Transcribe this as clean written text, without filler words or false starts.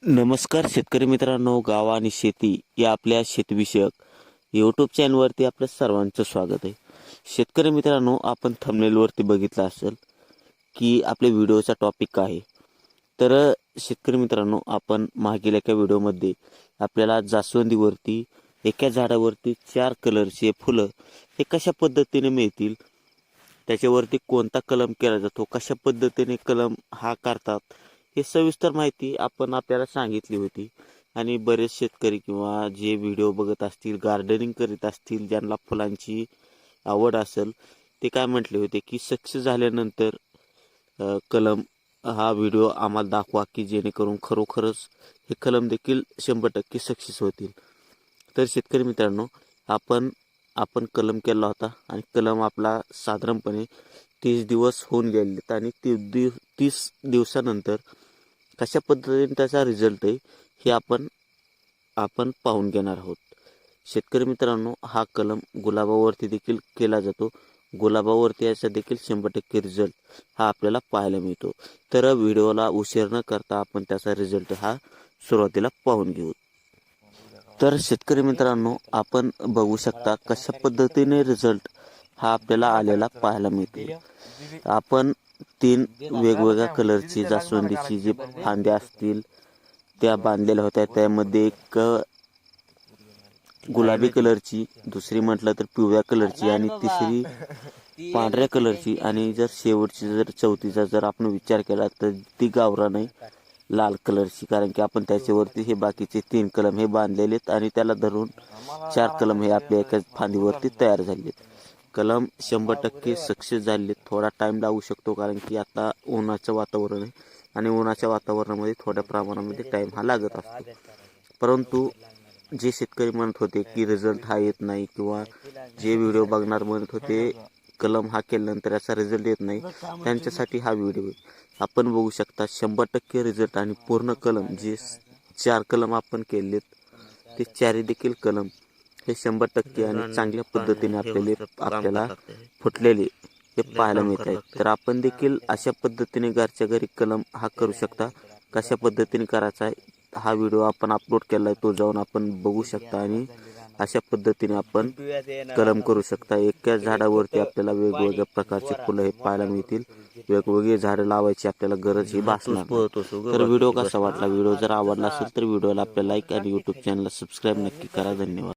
नमस्कार शेतकरी मित्रांनो, गाव आणि शेती या आपल्या शेतीविषयक यूट्यूब चॅनलवरती आपल्या सर्वांचं स्वागत आहे. शेतकरी मित्रांनो, आपण थंबनेलवरती बघितलं असेल की आपल्या व्हिडिओचा टॉपिक काय आहे. तर शेतकरी मित्रांनो, आपण मागील एका व्हिडिओमध्ये आपल्याला जास्वंदीवरती एका झाडावरती 4 कलरचे फुलं हे कशा पद्धतीने मिळतील, त्याच्यावरती कोणता कलम केला जातो, कशा पद्धतीने कलम हा करतात, हे सविस्तर माहिती आपण आपल्याला सांगितली होती. आणि बरेच शेतकरी किंवा जे व्हिडिओ बघत असतील, गार्डनिंग करीत असतील, ज्यांना फुलांची आवड असेल, ते काय म्हटले होते की सक्सेस झाल्यानंतर कलम हा व्हिडिओ आम्हाला दाखवा, की जेणेकरून खरोखरच हे कलम देखील 100% सक्सेस होतील. तर शेतकरी मित्रांनो, आपण आपण कलम केला होता आणि कलम आपला साधारणपणे 30 दिवस होऊन गेलेत आणि 30 दिवसानंतर कशा पद्धतीने त्याचा रिझल्ट आहे हे आपण आपण पाहून घेणार आहोत. शेतकरी मित्रांनो, हा कलम गुलाबावरती देखील केला जातो. गुलाबावरती याचा देखील 100% रिझल्ट हा आपल्याला पाहायला मिळतो. तर व्हिडिओला उशीर न करता आपण त्याचा रिझल्ट हा सुरुवातीला पाहून घेऊ. तर शेतकरी मित्रांनो, आपण बघू शकता कशा पद्धतीने रिझल्ट हा आपल्याला आलेला पाहायला मिळतो. आपण 3 वेगवेगळ्या कलरची जास्वंदीची जी फांद्या असतील त्या बांधलेल्या होत्या. त्यामध्ये एक गुलाबी कलरची, दुसरी म्हटलं तर पिवळ्या कलरची आणि तिसरी पांढऱ्या कलरची, आणि जर शेवटची जर चौथीचा जर आपण विचार केला तर ती गावरान आहे, लाल कलरची. कारण की आपण त्याच्यावरती हे बाकीचे 3 कलम हे बांधलेले आहेत आणि त्याला धरून 4 कलम हे आपल्या एका फांदीवरती तयार झाले. कलम 100% सक्सेस झाले. थोडा टाइम लागू शकतो कारण की आता उन्हाचं वातावरण आहे आणि उन्हाच्या वातावरणामध्ये थोड्या प्रमाणामध्ये टाइम हा लागत असतो. परंतु जे शेतकरी म्हणत होते की रिझल्ट हा येत नाही, किंवा जे व्हिडिओ बघणार म्हणत होते कलम हा केल्यानंतर याचा रिझल्ट येत नाही, त्यांच्यासाठी हा व्हिडिओ आहे. आपण बघू शकता 100% रिझल्ट आणि पूर्ण कलम जे 4 कलम आपण केलेत ते 4 देखील कलम हे 100% आणि चांगल्या पद्धतीने आपल्याला फुटलेले हे पाहायला मिळत आहेत. तर आपण देखील अशा पद्धतीने घरच्या घरी कलम हा करू शकता. कशा पद्धतीने करायचा आहे हा व्हिडिओ आपण अपलोड केला आहे, तो जाऊन आपण बघू शकता आणि अशा पद्धतीने आपण कलम करू शकता. एका झाडावरती आपल्याला वेगवेगळ्या प्रकारचे फुलं हे पाहायला मिळतील. वेगवेगळी झाडं लावायची आपल्याला गरज ही भासणार नाही. तर व्हिडिओ कसा वाटला, व्हिडिओ जर आवडला असेल तर व्हिडिओला आपल्या लाईक आणि यूट्यूब चॅनलला सबस्क्राईब नक्की करा. धन्यवाद.